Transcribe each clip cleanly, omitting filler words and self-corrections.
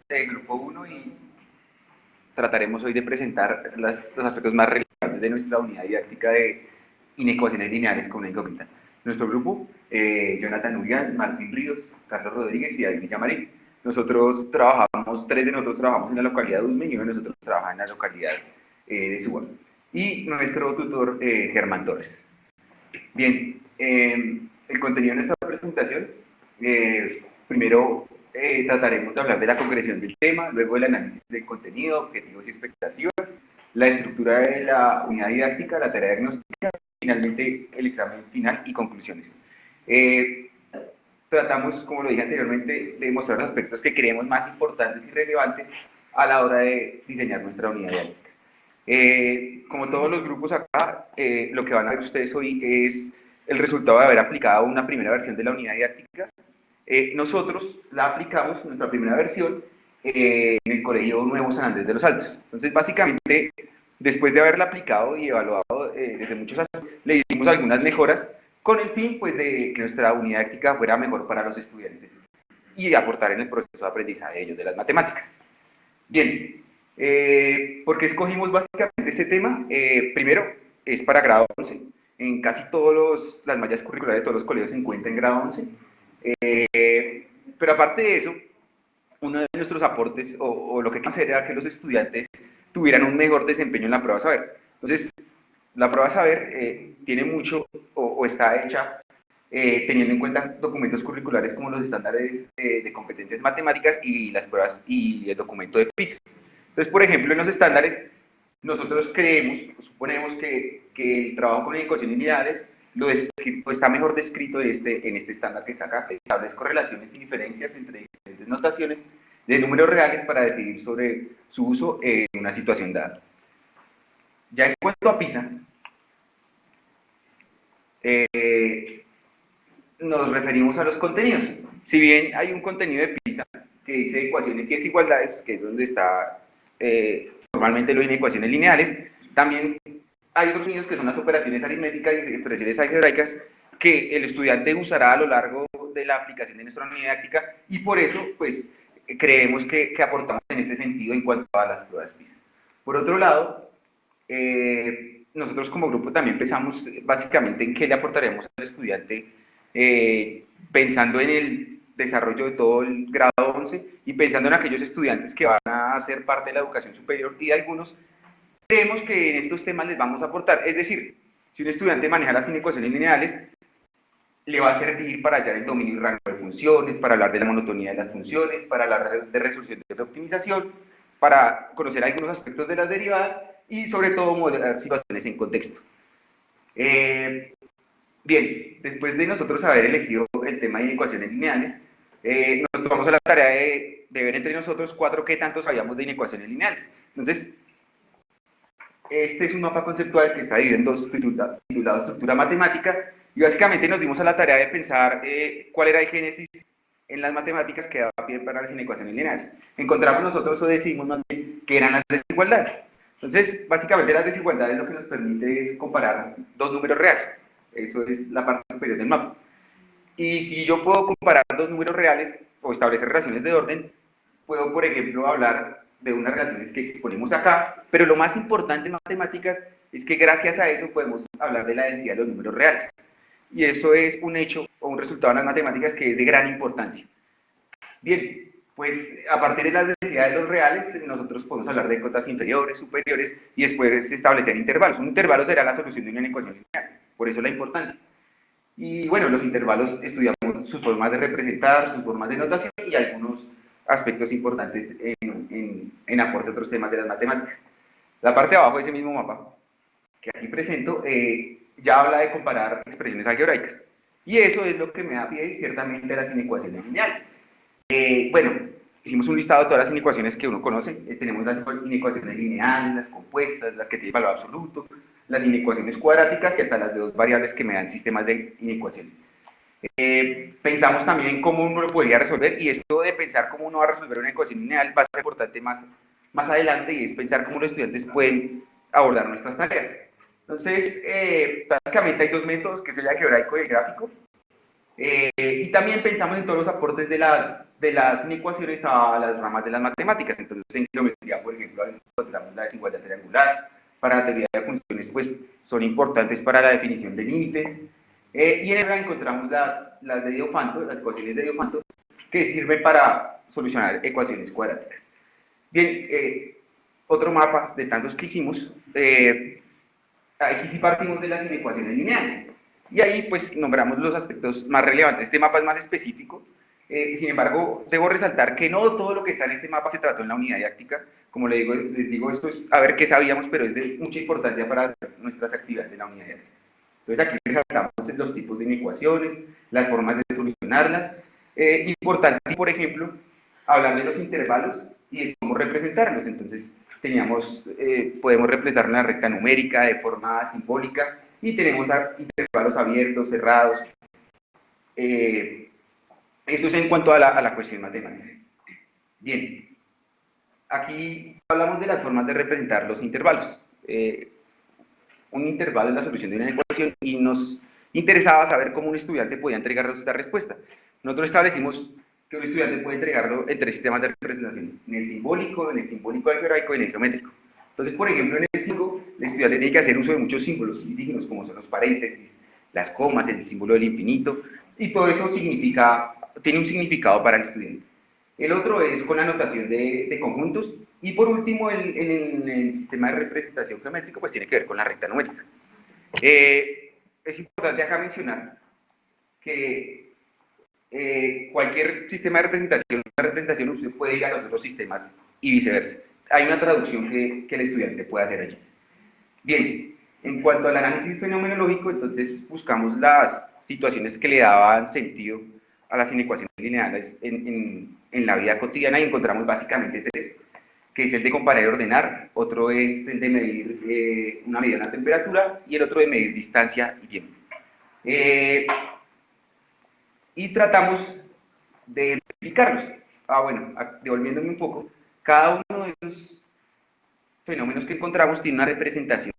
grupo 1 y trataremos hoy de presentar los aspectos más relevantes de nuestra unidad didáctica de inecuaciones lineales con una incógnita. Nuestro grupo, Jonathan Urián, Martín Ríos, Carlos Rodríguez y David Villamarín. Nosotros trabajamos, 3 de nosotros trabajamos en la localidad de Usme y uno de nosotros trabaja en la localidad de Suba. Y nuestro tutor, Germán Torres. Bien, el contenido de nuestra presentación, primero trataremos de hablar de la concreción del tema, luego el análisis del contenido, objetivos y expectativas, la estructura de la unidad didáctica, la tarea diagnóstica, finalmente el examen final y conclusiones. Tratamos, como lo dije anteriormente, de mostrar los aspectos que creemos más importantes y relevantes a la hora de diseñar nuestra unidad didáctica. Como todos los grupos acá, lo que van a ver ustedes hoy es el resultado de haber aplicado una primera versión de la unidad didáctica. Nosotros la aplicamos, nuestra primera versión, en el Colegio Nuevo San Andrés de los Altos. Entonces, básicamente, después de haberla aplicado y evaluado desde muchos aspectos, le hicimos algunas mejoras con el fin, pues, de que nuestra unidad didáctica fuera mejor para los estudiantes y aportar en el proceso de aprendizaje de ellos de las matemáticas. Bien, ¿por qué escogimos básicamente este tema? Primero, es para grado 11. En casi todas las mallas curriculares de todos los colegios se encuentra en grado 11. Pero aparte de eso, uno de nuestros aportes, o lo que queremos hacer era que los estudiantes tuvieran un mejor desempeño en la prueba saber. Entonces, la prueba saber tiene mucho, o está hecha, teniendo en cuenta documentos curriculares como los estándares de competencias matemáticas y las pruebas y el documento de PISA. Entonces, por ejemplo, en los estándares, nosotros creemos, suponemos que el trabajo con ecuaciones lineales está mejor descrito en este estándar que está acá, que establece correlaciones y diferencias entre diferentes notaciones de números reales para decidir sobre su uso en una situación dada. Ya en cuanto a PISA, nos referimos a los contenidos. Si bien hay un contenido de PISA que dice ecuaciones y desigualdades, que es donde está formalmente lo de ecuaciones lineales, también hay otros contenidos que son las operaciones aritméticas y expresiones algebraicas que el estudiante usará a lo largo de la aplicación de nuestra unidad didáctica y por eso, pues, creemos que aportamos en este sentido en cuanto a las pruebas PISA. Por otro lado, nosotros como grupo también pensamos básicamente en qué le aportaremos al estudiante pensando en el desarrollo de todo el grado 11 y pensando en aquellos estudiantes que van a ser parte de la educación superior y algunos creemos que en estos temas les vamos a aportar. Es decir, si un estudiante maneja las inecuaciones lineales, le va a servir para hallar el dominio y rango de funciones, para hablar de la monotonía de las funciones, para hablar de resolución de optimización, para conocer algunos aspectos de las derivadas y sobre todo modelar situaciones en contexto. Bien, después de nosotros haber elegido el tema de inecuaciones lineales, nos tomamos a la tarea de ver entre nosotros qué tanto sabíamos de inecuaciones lineales. Entonces, este es un mapa conceptual que está dividido en dos, titulado estructura matemática, y básicamente nos dimos a la tarea de pensar cuál era el génesis en las matemáticas que daba pie para las inecuaciones lineales. Encontramos nosotros o decimos más bien que eran las desigualdades. Entonces, básicamente las desigualdades lo que nos permite es comparar dos números reales. Eso es la parte superior del mapa. Y si yo puedo comparar dos números reales o establecer relaciones de orden, puedo, por ejemplo, hablar de unas relaciones que exponemos acá, pero lo más importante en matemáticas es que gracias a eso podemos hablar de la densidad de los números reales. Y eso es un hecho o un resultado en las matemáticas que es de gran importancia. Bien, pues a partir de las densidades de los reales, nosotros podemos hablar de cotas inferiores, superiores, y después establecer intervalos. Un intervalo será la solución de una ecuación lineal, por eso la importancia. Y bueno, los intervalos estudiamos sus formas de representar, sus formas de notación y algunos aspectos importantes en aporte a otros temas de las matemáticas. La parte de abajo de ese mismo mapa, que aquí presento, ya habla de comparar expresiones algebraicas. Y eso es lo que me da pie ciertamente a las inecuaciones lineales. Bueno, hicimos un listado de todas las inecuaciones que uno conoce. Tenemos las inecuaciones lineales, las compuestas, las que tienen valor absoluto, las inecuaciones cuadráticas y hasta las de dos variables que me dan sistemas de inecuaciones. Pensamos también en cómo uno lo podría resolver, y esto de pensar cómo uno va a resolver una ecuación lineal va a ser importante más adelante, y es pensar cómo los estudiantes pueden abordar nuestras tareas. Entonces, básicamente hay dos métodos, que es el algebraico y el gráfico. Y también pensamos en todos los aportes de las inecuaciones a las ramas de las matemáticas. Entonces, en geometría, por ejemplo, encontramos la desigualdad triangular. Para la teoría de funciones, pues son importantes para la definición del límite. Y en ERA encontramos las de Diofanto, las ecuaciones de Diofanto, que sirven para solucionar ecuaciones cuadráticas. Bien, otro mapa de tantos que hicimos, aquí sí partimos de las inecuaciones lineales. Y ahí pues nombramos los aspectos más relevantes. Este mapa es más específico, sin embargo, debo resaltar que no todo lo que está en este mapa se trató en la unidad didáctica. Como les digo, esto es a ver qué sabíamos, pero es de mucha importancia para hacer nuestras actividades de la unidad didáctica. Entonces aquí resaltamos los tipos de inecuaciones, las formas de solucionarlas. Importante, por ejemplo, hablar de los intervalos y de cómo representarlos. Entonces, podemos representar una recta numérica de forma simbólica y tenemos intervalos abiertos, cerrados. Esto es en cuanto a la cuestión matemática. Bien, aquí hablamos de las formas de representar los intervalos. Un intervalo es la solución de una ecuación y nos interesaba saber cómo un estudiante podía entregarnos esta respuesta. Nosotros establecimos que un estudiante puede entregarlo en tres sistemas de representación: en el simbólico algebraico y en el geométrico. Entonces, por ejemplo, en el simbólico, el estudiante tiene que hacer uso de muchos símbolos y signos, como son los paréntesis, las comas, el símbolo del infinito, y todo eso tiene un significado para el estudiante. El otro es con la notación de conjuntos, y por último, en el sistema de representación geométrico, pues tiene que ver con la recta numérica. Es importante acá mencionar que cualquier sistema de representación usted puede ir a los otros sistemas y viceversa. Hay una traducción que el estudiante puede hacer allí. Bien, en cuanto al análisis fenomenológico, entonces buscamos las situaciones que le daban sentido a las inecuaciones lineales en la vida cotidiana, y encontramos básicamente tres, que es el de comparar y ordenar, otro es el de medir una medida de la temperatura, y el otro de medir distancia y tiempo. Y tratamos de verificarlos. Bueno, devolviéndome un poco, cada uno de esos fenómenos que encontramos tiene una representación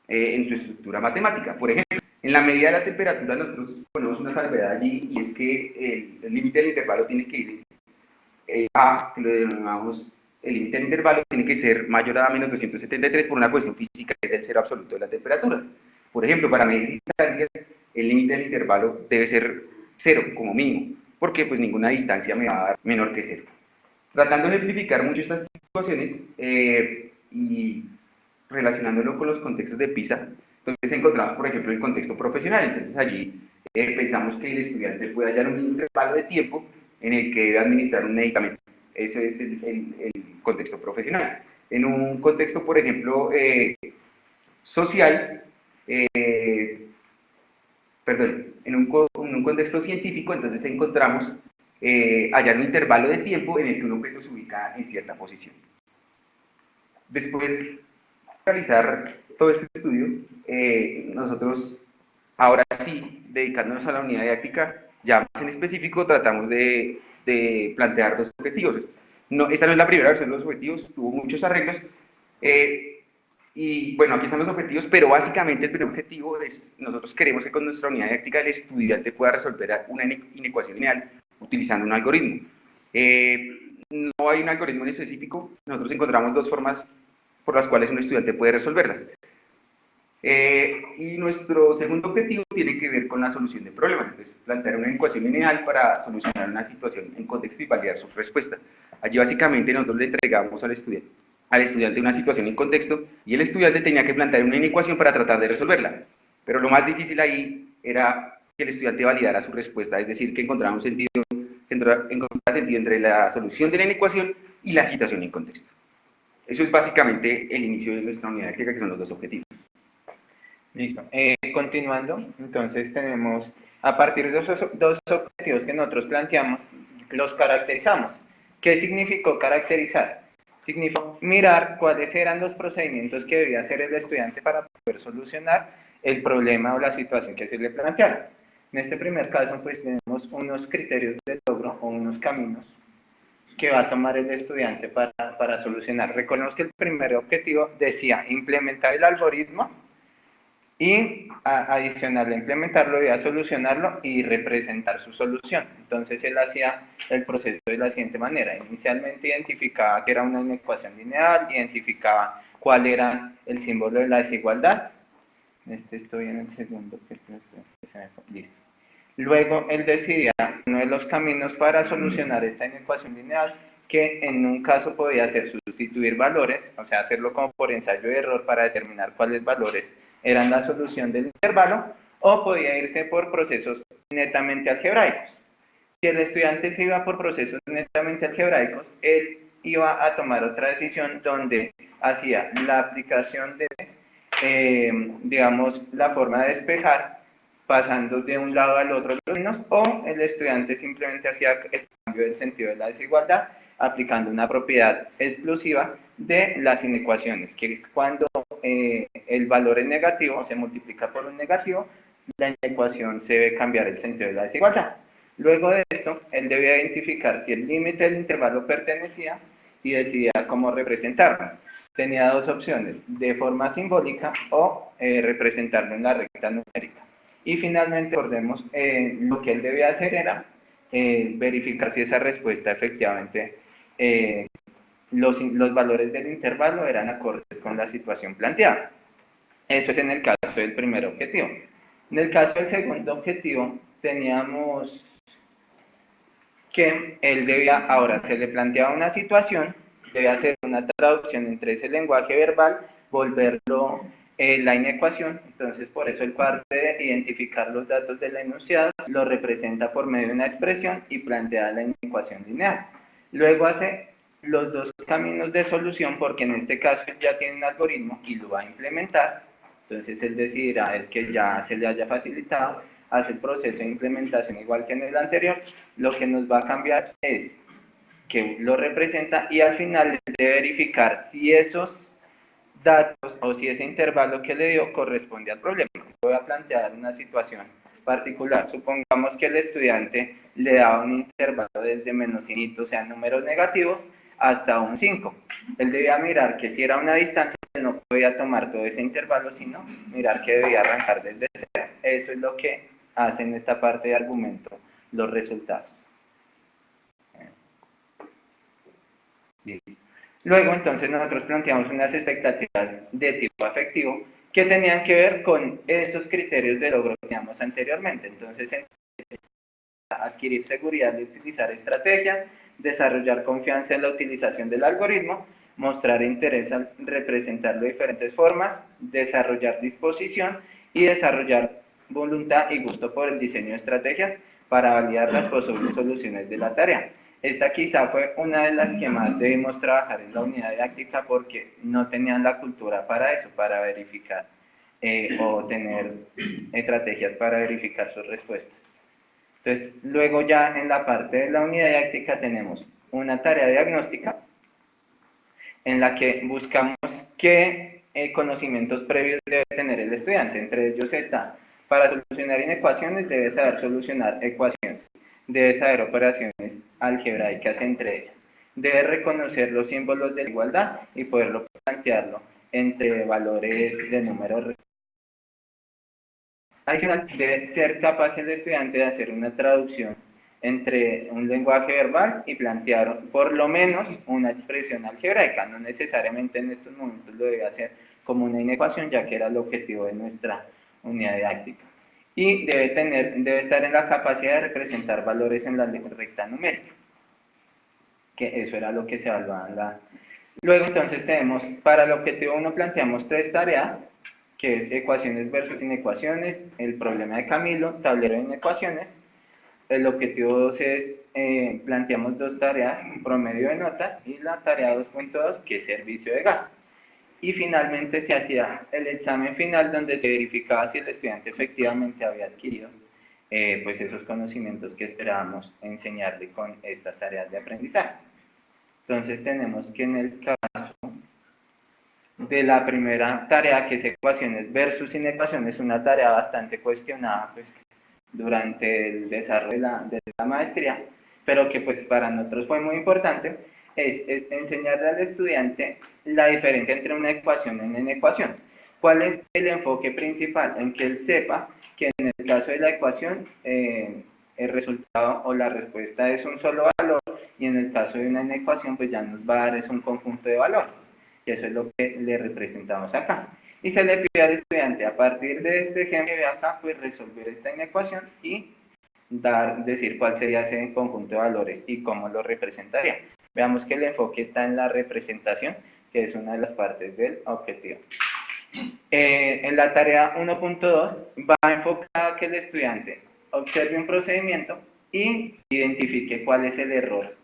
en su estructura matemática. Por ejemplo, en la medida de la temperatura nosotros ponemos una salvedad allí, y es que el límite del intervalo tiene que ir a, que lo denominamos el límite del intervalo, tiene que ser mayor a menos 273 por una cuestión física, que es el cero absoluto de la temperatura. Por ejemplo, para medir distancias, el límite del intervalo debe ser 0 como mínimo, porque pues ninguna distancia me va a dar menor que 0. Tratando de ejemplificar mucho estas situaciones y relacionándolo con los contextos de PISA, entonces encontramos, por ejemplo, el contexto profesional. Entonces allí pensamos que el estudiante puede hallar un intervalo de tiempo en el que debe administrar un medicamento. Eso es el contexto profesional. En un contexto, por ejemplo, social, en un contexto científico, entonces encontramos hallar un intervalo de tiempo en el que un objeto se ubica en cierta posición. Después de realizar todo este estudio, nosotros, ahora sí, dedicándonos a la unidad didáctica, ya más en específico, tratamos de plantear dos objetivos. Esta no es la primera versión de los objetivos, tuvo muchos arreglos, y bueno, aquí están los objetivos, pero básicamente el primer objetivo es: nosotros queremos que con nuestra unidad didáctica el estudiante pueda resolver una inecuación lineal utilizando un algoritmo. No hay un algoritmo en específico, nosotros encontramos dos formas por las cuales un estudiante puede resolverlas. Y nuestro segundo objetivo tiene que ver con la solución de problemas. Entonces, plantear una ecuación lineal para solucionar una situación en contexto y validar su respuesta. Allí básicamente nosotros le entregamos al estudiante una situación en contexto, y el estudiante tenía que plantear una inecuación para tratar de resolverla. Pero lo más difícil ahí era que el estudiante validara su respuesta, es decir, que encontrara un sentido, entre la solución de la inecuación y la situación en contexto. Eso es básicamente el inicio de nuestra unidad didáctica, que son los dos objetivos. Listo. Continuando, entonces tenemos, a partir de esos dos objetivos que nosotros planteamos, los caracterizamos. ¿Qué significó caracterizar? Significó mirar cuáles eran los procedimientos que debía hacer el estudiante para poder solucionar el problema o la situación que se le planteara. En este primer caso, pues tenemos unos criterios de logro o unos caminos que va a tomar el estudiante para solucionar. Recordemos que el primer objetivo decía implementar el algoritmo y adicional a implementarlo debía solucionarlo y representar su solución. Entonces él hacía el proceso de la siguiente manera: inicialmente identificaba que era una inecuación lineal, identificaba cuál era el símbolo de la desigualdad. Estoy en el segundo, que se me fue. Listo. Luego él decidía uno de los caminos para solucionar esta inecuación lineal, que en un caso podía ser sustituir valores, o sea, hacerlo como por ensayo de error para determinar cuáles valores eran la solución del intervalo, o podía irse por procesos netamente algebraicos. Si el estudiante se iba por procesos netamente algebraicos, él iba a tomar otra decisión donde hacía la aplicación de, digamos, la forma de despejar, pasando de un lado al otro los signos, o el estudiante simplemente hacía el cambio del sentido de la desigualdad, aplicando una propiedad exclusiva de las inecuaciones, que es cuando el valor es negativo, se multiplica por un negativo, la inecuación se debe cambiar el sentido de la desigualdad. Luego de esto, él debía identificar si el límite del intervalo pertenecía y decidía cómo representarlo. Tenía dos opciones: de forma simbólica o representarlo en la recta numérica. Y finalmente, recordemos, lo que él debía hacer era verificar si esa respuesta efectivamente, los valores del intervalo eran acordes con la situación planteada. Eso es en el caso del primer objetivo. En el caso del segundo objetivo, teníamos que él debía, ahora se le planteaba una situación, debía hacer una traducción entre ese lenguaje verbal, volverlo la inecuación. Entonces por eso él parte de identificar los datos de la enunciado, lo representa por medio de una expresión y plantea la inecuación lineal. Luego hace los dos caminos de solución, porque en este caso ya tiene un algoritmo y lo va a implementar. Entonces él decidirá, el que ya se le haya facilitado, hace el proceso de implementación igual que en el anterior. Lo que nos va a cambiar es que lo representa, y al final debe verificar si esos datos o si ese intervalo que le dio corresponde al problema. Voy a plantear una situación particular. Supongamos que el estudiante le daba un intervalo desde menos infinito, o sea, números negativos, hasta un 5. Él debía mirar que si era una distancia, no podía tomar todo ese intervalo, sino mirar que debía arrancar desde cero. Eso es lo que hace en esta parte de argumento los resultados. Listo. Luego, entonces, nosotros planteamos unas expectativas de tipo afectivo que tenían que ver con esos criterios de logro que teníamos anteriormente. Entonces, adquirir seguridad de utilizar estrategias, desarrollar confianza en la utilización del algoritmo, mostrar interés al representarlo de diferentes formas, desarrollar disposición y desarrollar voluntad y gusto por el diseño de estrategias para validar las posibles soluciones de la tarea. Esta quizá fue una de las que más debimos trabajar en la unidad didáctica, porque no tenían la cultura para eso, para verificar o tener estrategias para verificar sus respuestas. Entonces, luego ya en la parte de la unidad didáctica tenemos una tarea diagnóstica en la que buscamos qué conocimientos previos debe tener el estudiante. Entre ellos está: para solucionar inecuaciones debe saber solucionar ecuaciones, debe saber operaciones algebraicas entre ellas, debe reconocer los símbolos de la igualdad y poderlo plantearlo entre valores de números. Adicional, debe ser capaz el estudiante de hacer una traducción entre un lenguaje verbal y plantear por lo menos una expresión algebraica. No necesariamente en estos momentos lo debe hacer como una inecuación, ya que era el objetivo de nuestra unidad didáctica. Y debe estar en la capacidad de representar valores en la recta numérica, que eso era lo que se evaluaba en la... Luego entonces tenemos, para el objetivo 1 planteamos 3 tareas, que es ecuaciones versus inecuaciones, el problema de Camilo, tablero de inecuaciones. El objetivo 2 es, planteamos 2 tareas, promedio de notas, y la tarea 2.2, que es servicio de gasto. Y finalmente se hacía el examen final, donde se verificaba si el estudiante efectivamente había adquirido pues esos conocimientos que esperábamos enseñarle con estas tareas de aprendizaje. Entonces tenemos que en el caso de la primera tarea, que es ecuaciones versus inecuaciones, una tarea bastante cuestionada pues durante el desarrollo de la maestría, pero que pues para nosotros fue muy importante, es enseñarle al estudiante la diferencia entre una ecuación y una inecuación. ¿Cuál es el enfoque principal? En que él sepa que en el caso de la ecuación el resultado o la respuesta es un solo valor y en el caso de una inecuación pues ya nos va a dar es un conjunto de valores. Y eso es lo que le representamos acá. Y se le pide al estudiante a partir de este ejemplo que ve acá pues resolver esta inecuación y decir cuál sería ese conjunto de valores y cómo lo representaría. Veamos que el enfoque está en la representación, que es una de las partes del objetivo. En la tarea 1.2 va enfocada a que el estudiante observe un procedimiento y identifique cuál es el error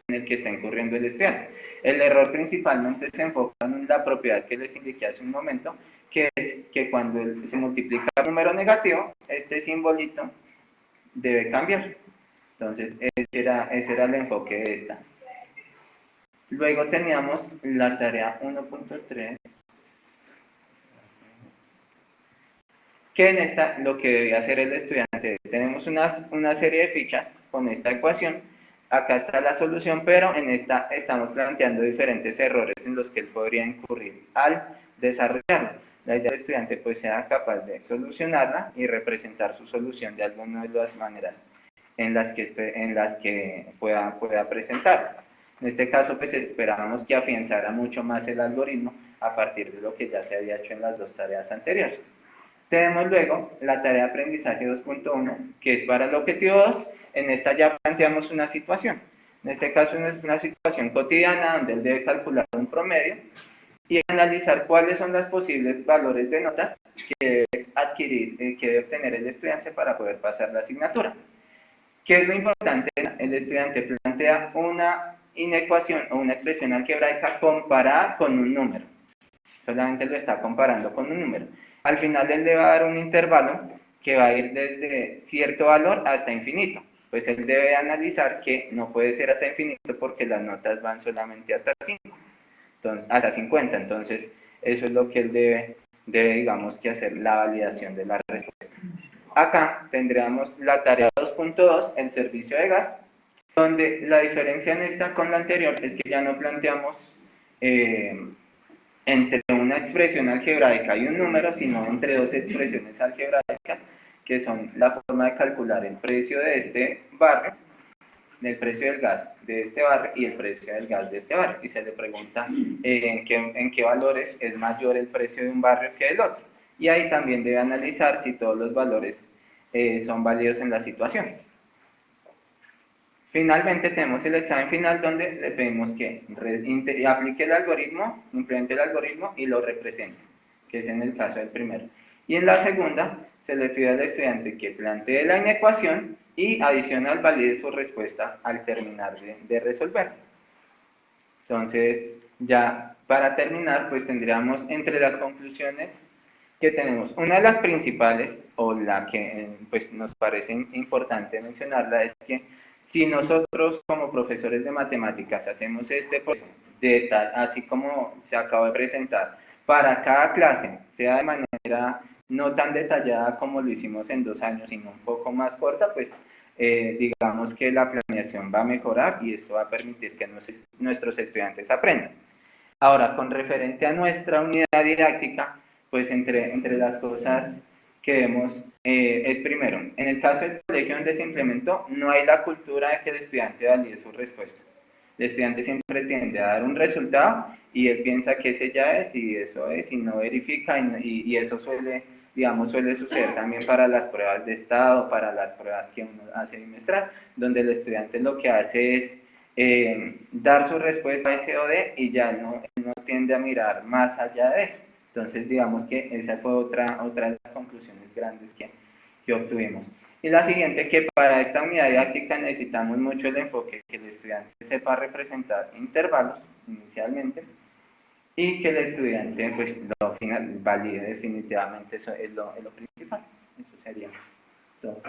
en el que está incurriendo el estudiante. El error principalmente se enfoca en la propiedad que les indiqué hace un momento, que es que cuando se multiplica un número negativo, este simbolito debe cambiar. Entonces, ese era el enfoque de esta. Luego teníamos la tarea 1.3, que en esta lo que debía hacer el estudiante es, tenemos una serie de fichas con esta ecuación, acá está la solución, pero en esta estamos planteando diferentes errores en los que él podría incurrir al desarrollarla. La idea del estudiante pues sea capaz de solucionarla y representar su solución de alguna de las maneras en las que pueda presentarla. En este caso pues esperábamos que afianzara mucho más el algoritmo a partir de lo que ya se había hecho en las dos tareas anteriores. Tenemos luego la tarea de aprendizaje 2.1, que es para el objetivo 2. En esta ya planteamos una situación. En este caso es una situación cotidiana donde él debe calcular un promedio y analizar cuáles son los posibles valores de notas que debe adquirir, que debe obtener el estudiante para poder pasar la asignatura. ¿Qué es lo importante? El estudiante plantea una inecuación o una expresión algebraica comparada con un número. Solamente lo está comparando con un número. Al final él le va a dar un intervalo que va a ir desde cierto valor hasta infinito. Pues él debe analizar que no puede ser hasta infinito porque las notas van solamente hasta 5, entonces, hasta 50. Entonces, eso es lo que él debe digamos, que hacer la validación de la respuesta. Acá tendríamos la tarea 2.2, el servicio de gas, donde la diferencia en esta con la anterior es que ya no planteamos entre una expresión algebraica y un número, sino entre dos expresiones algebraicas, que son la forma de calcular el precio de este barrio, el precio del gas de este barrio y el precio del gas de este barrio. Y se le pregunta en qué valores es mayor el precio de un barrio que del otro. Y ahí también debe analizar si todos los valores son válidos en la situación. Finalmente tenemos el examen final donde le pedimos que aplique el algoritmo, implemente el algoritmo y lo represente, que es en el caso del primero. Y en la segunda se le pide al estudiante que plantee la inecuación y adicional valide su respuesta al terminar de resolver. Entonces, ya para terminar, pues tendríamos entre las conclusiones que tenemos, una de las principales, o la que pues nos parece importante mencionarla, es que si nosotros como profesores de matemáticas hacemos este proceso así como se acaba de presentar, para cada clase, sea de manera no tan detallada como lo hicimos en 2 años, sino un poco más corta, pues digamos que la planeación va a mejorar y esto va a permitir que nuestros estudiantes aprendan. Ahora, con referente a nuestra unidad didáctica, pues entre las cosas que vemos es primero, en el caso del colegio donde se implementó, no hay la cultura de que el estudiante valide su respuesta. El estudiante siempre tiende a dar un resultado y él piensa que ese ya es y eso es y no verifica y eso suele suceder también para las pruebas de estado, para las pruebas que uno hace bimestral, donde el estudiante lo que hace es dar su respuesta a ese o D y ya no tiende a mirar más allá de eso. Entonces, digamos que esa fue otra de las conclusiones grandes que obtuvimos. Y la siguiente, que para esta unidad didáctica necesitamos mucho el enfoque, que el estudiante sepa representar intervalos inicialmente y que el estudiante pues lo valide definitivamente, eso es lo principal. Eso sería todo.